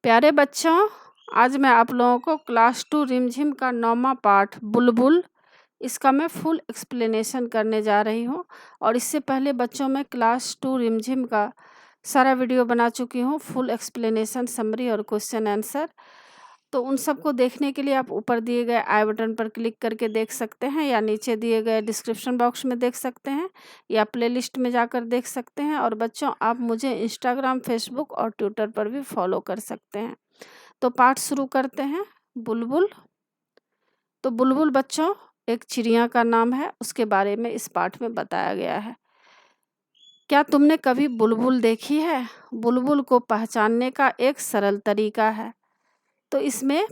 प्यारे बच्चों, आज मैं आप लोगों को क्लास 2 रिमझिम का 9वां पाठ बुलबुल, इसका मैं फुल एक्सप्लेनेशन करने जा रही हूँ। और इससे पहले बच्चों मैं क्लास 2 रिमझिम का सारा वीडियो बना चुकी हूँ, फुल एक्सप्लेनेशन, समरी और क्वेश्चन आंसर। तो उन सबको देखने के लिए आप ऊपर दिए गए आई बटन पर क्लिक करके देख सकते हैं, या नीचे दिए गए डिस्क्रिप्शन बॉक्स में देख सकते हैं, या प्लेलिस्ट में जाकर देख सकते हैं। और बच्चों, आप मुझे इंस्टाग्राम, फेसबुक और ट्विटर पर भी फॉलो कर सकते हैं। तो पाठ शुरू करते हैं। बुलबुल। तो बुलबुल बच्चों एक चिड़िया का नाम है, उसके बारे में इस पाठ में बताया गया है। क्या तुमने कभी बुलबुल देखी है? बुलबुल को पहचानने का एक सरल तरीका है। तो इसमें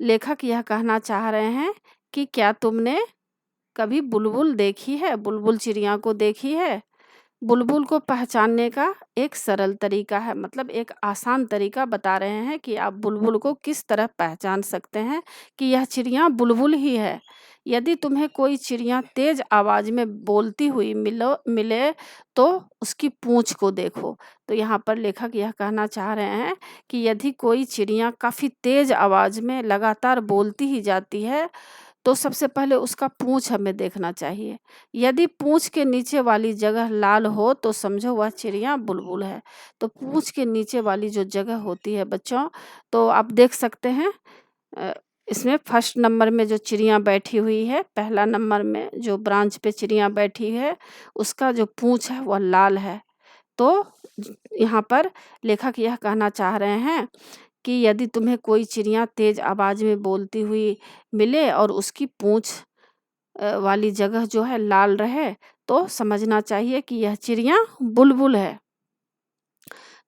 लेखक यह कहना चाह रहे हैं कि क्या तुमने कभी बुलबुल देखी है, बुलबुल चिड़िया को देखी है? बुलबुल को पहचानने का एक सरल तरीका है, मतलब एक आसान तरीका बता रहे हैं कि आप बुलबुल को किस तरह पहचान सकते हैं कि यह चिड़िया बुलबुल ही है। यदि तुम्हें कोई चिड़िया तेज आवाज में बोलती हुई मिले तो उसकी पूंछ को देखो। तो यहाँ पर लेखक यह कहना चाह रहे हैं कि यदि कोई चिड़िया काफी तेज आवाज में लगातार बोलती ही जाती है तो सबसे पहले उसका पूँछ हमें देखना चाहिए। यदि पूँछ के नीचे वाली जगह लाल हो तो समझो वह चिड़िया बुलबुल है। तो पूँछ के नीचे वाली जो जगह होती है बच्चों, तो आप देख सकते हैं इसमें फर्स्ट नंबर में जो चिड़िया बैठी हुई है, पहला नंबर में जो ब्रांच पे चिड़िया बैठी है, उसका जो पूँछ है वह लाल है। तो यहाँ पर लेखक यह कहना चाह रहे हैं कि यदि तुम्हें कोई चिड़िया तेज आवाज में बोलती हुई मिले और उसकी पूँछ वाली जगह जो है लाल रहे तो समझना चाहिए कि यह चिड़िया बुलबुल है।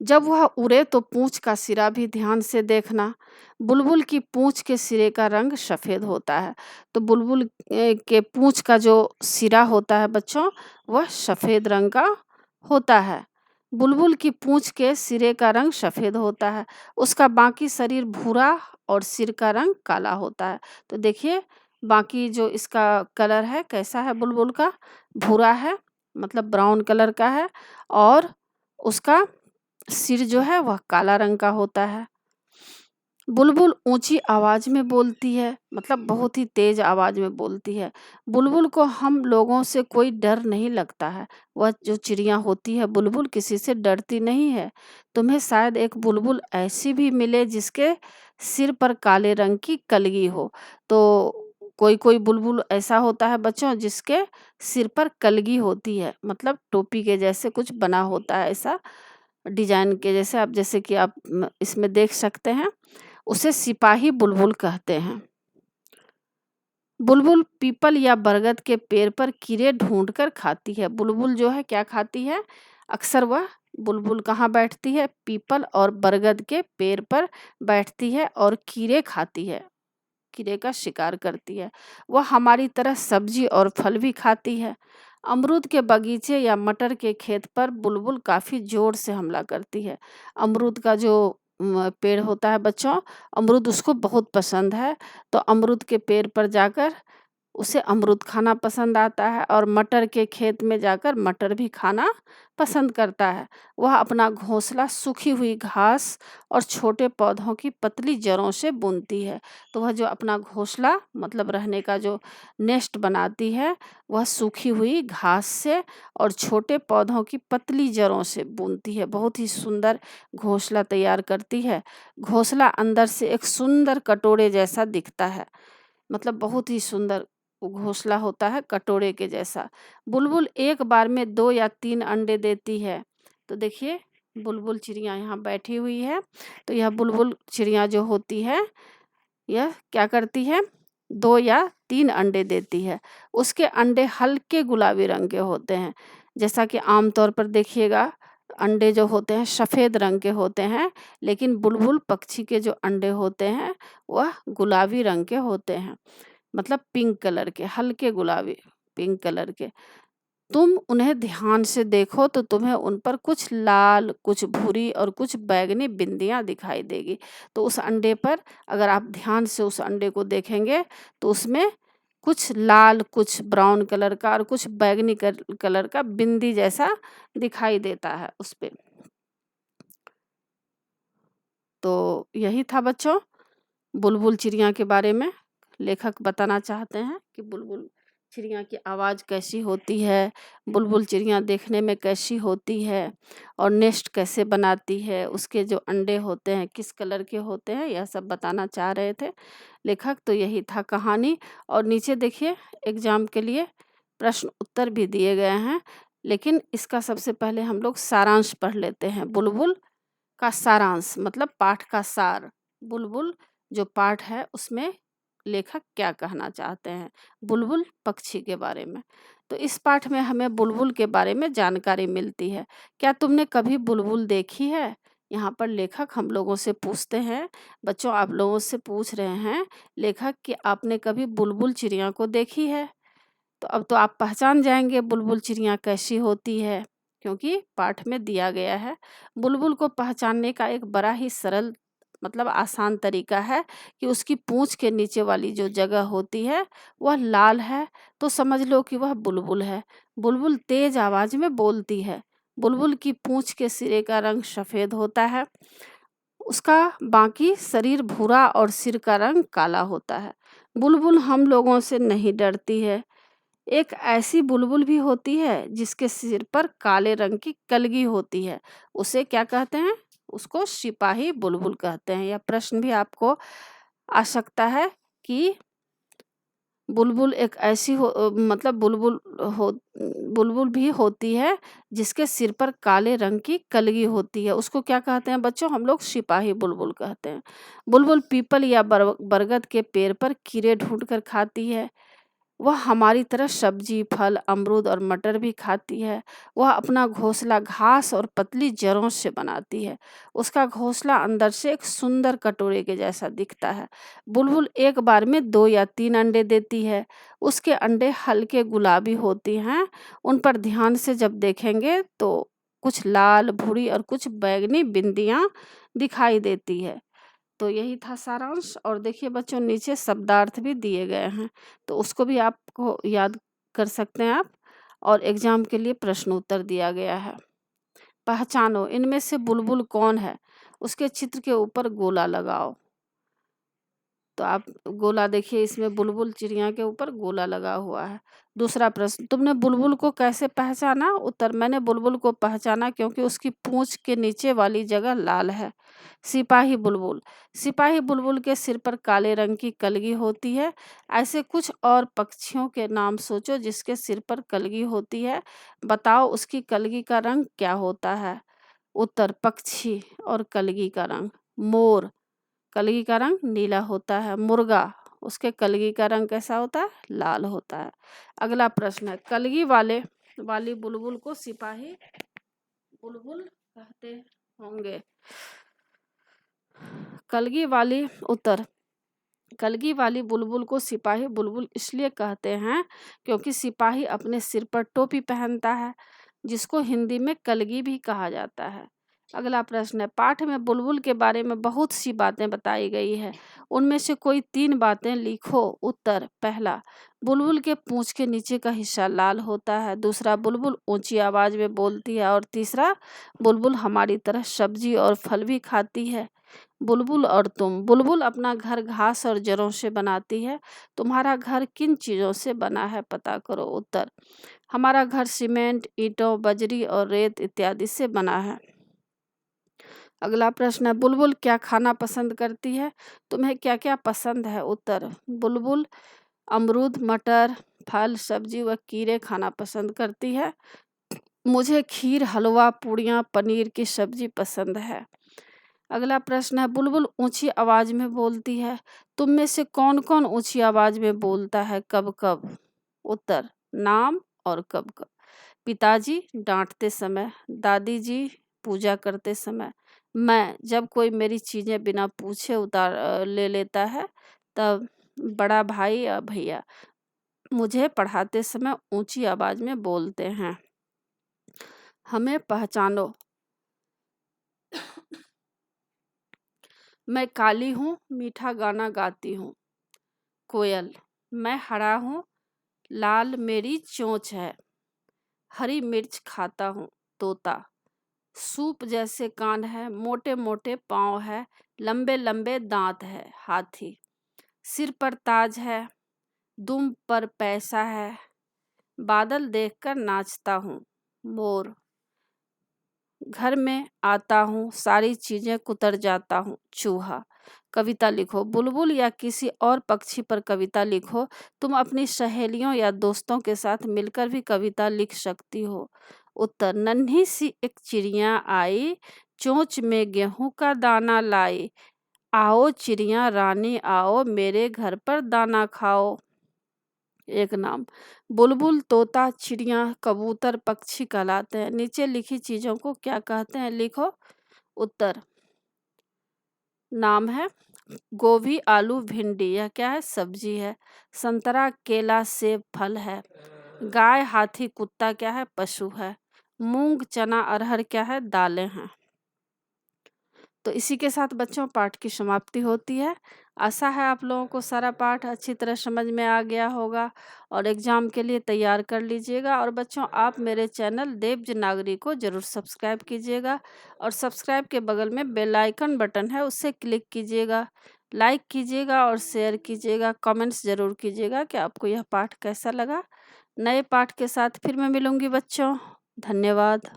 जब वह उड़े तो पूँछ का सिरा भी ध्यान से देखना। बुलबुल की पूँछ के सिरे का रंग सफ़ेद होता है। तो बुलबुल के पूँछ का जो सिरा होता है बच्चों, वह सफ़ेद रंग का होता है। बुलबुल की पूँछ के सिरे का रंग सफ़ेद होता है, उसका बाकी शरीर भूरा और सिर का रंग काला होता है। तो देखिए बाकी जो इसका कलर है कैसा है, बुलबुल का भूरा है, मतलब ब्राउन कलर का है, और उसका सिर जो है वह काला रंग का होता है। बुलबुल ऊंची आवाज में बोलती है, मतलब बहुत ही तेज आवाज में बोलती है। बुलबुल को हम लोगों से कोई डर नहीं लगता है। वह जो चिड़िया होती है बुलबुल किसी से डरती नहीं है। तुम्हें शायद एक बुलबुल ऐसी भी मिले जिसके सिर पर काले रंग की कलगी हो। तो कोई कोई बुलबुल ऐसा होता है बच्चों जिसके सिर पर कलगी होती है, मतलब टोपी के जैसे कुछ बना होता है, ऐसा डिजाइन के जैसे, आप जैसे कि आप इसमें देख सकते हैं। उसे सिपाही बुलबुल कहते हैं। बुलबुल पीपल या बरगद के पेड़ पर कीड़े ढूंढकर खाती है। बुलबुल जो है क्या खाती है, अक्सर वह बुलबुल कहाँ बैठती है, पीपल और बरगद के पेड़ पर बैठती है और कीड़े खाती है, कीड़े का शिकार करती है। वह हमारी तरह सब्जी और फल भी खाती है। अमरूद के बगीचे या मटर के खेत पर बुलबुल काफी जोर से हमला करती है। अमरूद का जो पेड़ होता है बच्चों, अमरूद उसको बहुत पसंद है, तो अमरूद के पेड़ पर जाकर उसे अमरूद खाना पसंद आता है, और मटर के खेत में जाकर मटर भी खाना पसंद करता है। वह अपना घोंसला सूखी हुई घास और छोटे पौधों की पतली जड़ों से बुनती है। तो वह जो अपना घोंसला, मतलब रहने का जो नेस्ट बनाती है, वह सूखी हुई घास से और छोटे पौधों की पतली जड़ों से बुनती है। बहुत ही सुंदर घोंसला तैयार करती है। घोंसला अंदर से एक सुंदर कटोरे जैसा दिखता है, मतलब बहुत ही सुंदर घोंसला होता है, कटोरे के जैसा। बुलबुल एक बार में 2 या 3 अंडे देती है। तो देखिए बुलबुल चिड़िया यहाँ बैठी हुई है। तो यह बुलबुल चिड़िया जो होती है, यह क्या करती है, 2 या 3 अंडे देती है। उसके अंडे हल्के गुलाबी रंग के होते हैं। जैसा कि आमतौर पर देखिएगा अंडे जो होते हैं सफ़ेद रंग के होते हैं, लेकिन बुलबुल पक्षी के जो अंडे होते हैं वह गुलाबी रंग के होते हैं, मतलब पिंक कलर के, हल्के गुलाबी पिंक कलर के। तुम उन्हें ध्यान से देखो तो तुम्हें उन पर कुछ लाल, कुछ भूरी और कुछ बैंगनी बिंदियां दिखाई देगी। तो उस अंडे पर अगर आप ध्यान से उस अंडे को देखेंगे तो उसमें कुछ लाल, कुछ ब्राउन कलर का और कुछ बैंगनी कलर का बिंदी जैसा दिखाई देता है उस पे। तो यही था बच्चों, बुलबुल चिड़िया के बारे में लेखक बताना चाहते हैं कि बुलबुल चिड़िया की आवाज़ कैसी होती है, बुलबुल चिड़िया देखने में कैसी होती है और नेस्ट कैसे बनाती है, उसके जो अंडे होते हैं किस कलर के होते हैं, यह सब बताना चाह रहे थे लेखक। तो यही था कहानी। और नीचे देखिए एग्जाम के लिए प्रश्न उत्तर भी दिए गए हैं, लेकिन इसका सबसे पहले हम लोग सारांश पढ़ लेते हैं। बुलबुल का सारांश मतलब पाठ का सार। बुलबुल जो पाठ है उसमें लेखक क्या कहना चाहते हैं बुलबुल पक्षी के बारे में। तो इस पाठ में हमें बुलबुल के बारे में जानकारी मिलती है। क्या तुमने कभी बुलबुल देखी है? यहाँ पर लेखक हम लोगों से पूछते हैं, बच्चों आप लोगों से पूछ रहे हैं लेखक कि आपने कभी बुलबुल चिड़िया को देखी है? तो अब तो आप पहचान जाएंगे बुलबुल चिड़िया कैसी होती है, क्योंकि पाठ में दिया गया है। बुलबुल को पहचानने का एक बड़ा ही सरल मतलब आसान तरीका है कि उसकी पूंछ के नीचे वाली जो जगह होती है वह लाल है, तो समझ लो कि वह बुलबुल है। बुलबुल तेज आवाज में बोलती है। बुलबुल की पूंछ के सिरे का रंग सफेद होता है, उसका बाकी शरीर भूरा और सिर का रंग काला होता है। बुलबुल हम लोगों से नहीं डरती है। एक ऐसी बुलबुल भी होती है जिसके सिर पर काले रंग की कलगी होती है, उसे क्या कहते हैं? उसको सिपाही बुलबुल कहते हैं। यह प्रश्न भी आपको आ सकता है कि बुलबुल एक ऐसी मतलब बुलबुल भी होती है जिसके सिर पर काले रंग की कलगी होती है, उसको क्या कहते हैं बच्चों? हम लोग सिपाही बुलबुल कहते हैं। बुलबुल पीपल या बरगद के पेड़ पर कीड़े ढूंढ कर खाती है। वह हमारी तरह सब्जी, फल, अमरूद और मटर भी खाती है। वह अपना घोंसला घास और पतली जड़ों से बनाती है। उसका घोंसला अंदर से एक सुंदर कटोरे के जैसा दिखता है। बुलबुल एक बार में 2 या 3 अंडे देती है। उसके अंडे हल्के गुलाबी होती हैं। उन पर ध्यान से जब देखेंगे तो कुछ लाल, भूरी और कुछ बैंगनी बिंदियां दिखाई देती है। तो यही था सारांश। और देखिए बच्चों नीचे शब्दार्थ भी दिए गए हैं, तो उसको भी आपको याद कर सकते हैं आप। और एग्जाम के लिए प्रश्न उत्तर दिया गया है। पहचानो इनमें से बुलबुल कौन है, उसके चित्र के ऊपर गोला लगाओ। तो आप गोला देखिए, इसमें बुलबुल चिड़िया के ऊपर गोला लगा हुआ है। दूसरा प्रश्न, तुमने बुलबुल को कैसे पहचाना? उत्तर, मैंने बुलबुल को पहचाना क्योंकि उसकी पूंछ के नीचे वाली जगह लाल है। सिपाही बुलबुल, सिपाही बुलबुल के सिर पर काले रंग की कलगी होती है। ऐसे कुछ और पक्षियों के नाम सोचो जिसके सिर पर कलगी होती है, बताओ उसकी कलगी का रंग क्या होता है? उत्तर, पक्षी और कलगी का रंग, मोर कलगी का रंग नीला होता है, मुर्गा उसके कलगी का रंग कैसा होता है? लाल होता है। अगला प्रश्न है, कलगी वाली बुलबुल को सिपाही बुलबुल कहते होंगे। कलगी वाली उत्तर, कलगी वाली बुलबुल को सिपाही बुलबुल इसलिए कहते हैं क्योंकि सिपाही अपने सिर पर टोपी पहनता है, जिसको हिंदी में कलगी भी कहा जाता है। अगला प्रश्न है, पाठ में बुलबुल के बारे में बहुत सी बातें बताई गई है, उनमें से कोई 3 बातें लिखो। उत्तर, पहला, बुलबुल के पूंछ के नीचे का हिस्सा लाल होता है। दूसरा, बुलबुल ऊंची आवाज में बोलती है। और तीसरा, बुलबुल हमारी तरह सब्जी और फल भी खाती है। बुलबुल और तुम, बुलबुल अपना घर घास और जड़ों से बनाती है। तुम्हारा घर किन चीजों से बना है, पता करो। उत्तर, हमारा घर सीमेंट, ईंटों, बजरी और रेत इत्यादि से बना है। अगला प्रश्न है, बुलबुल क्या खाना पसंद करती है? तुम्हें क्या क्या पसंद है? उत्तर, बुलबुल अमरूद, मटर, फल, सब्जी व कीड़े खाना पसंद करती है। मुझे खीर, हलवा, पूड़ियाँ, पनीर की सब्जी पसंद है। अगला प्रश्न है, बुलबुल ऊंची आवाज में बोलती है। तुम में से कौन कौन ऊंची आवाज में बोलता है, कब कब? उत्तर, नाम और कब कब। पिताजी डांटते समय, दादी जी पूजा करते समय, मैं जब कोई मेरी चीजें बिना पूछे ले लेता है, तब बड़ा भाई या भैया मुझे पढ़ाते समय ऊंची आवाज में बोलते हैं। हमें पहचानो, मैं काली हूँ, मीठा गाना गाती हूँ। कोयल, मैं हरा हूँ, लाल मेरी चोंच है। हरी मिर्च खाता हूँ। तोता, सूप जैसे कान है, मोटे मोटे पाँव है, लंबे लंबे दांत है हाथी। सिर पर ताज है, दुम पर पैसा है, बादल देखकर नाचता हूँ मोर। घर में आता हूँ, सारी चीजें कुतर जाता हूँ चूहा। कविता लिखो। बुलबुल या किसी और पक्षी पर कविता लिखो। तुम अपनी सहेलियों या दोस्तों के साथ मिलकर भी कविता लिख सकती हो। उत्तर, नन्ही सी एक चिड़िया आई, चोंच में गेहूं का दाना लाई। आओ चिड़िया रानी आओ, मेरे घर पर दाना खाओ। एक नाम। बुलबुल, तोता, चिड़िया, कबूतर पक्षी कहलाते हैं। नीचे लिखी चीजों को क्या कहते हैं, लिखो। उत्तर, नाम है गोभी, आलू, भिंडी, यह क्या है, सब्जी है। संतरा, केला, सेब फल है। गाय, हाथी, कुत्ता क्या है, पशु है। मूंग, चना, अरहर क्या है, दालें हैं। तो इसी के साथ बच्चों पाठ की समाप्ति होती है। आशा है आप लोगों को सारा पाठ अच्छी तरह समझ में आ गया होगा और एग्ज़ाम के लिए तैयार कर लीजिएगा। और बच्चों, आप मेरे चैनल देवज नागरी को ज़रूर सब्सक्राइब कीजिएगा और सब्सक्राइब के बगल में बेल आइकन बटन है, उससे क्लिक कीजिएगा। लाइक कीजिएगा और शेयर कीजिएगा। कमेंट्स ज़रूर कीजिएगा कि आपको यह पाठ कैसा लगा। नए पाठ के साथ फिर मैं मिलूँगी बच्चों। धन्यवाद।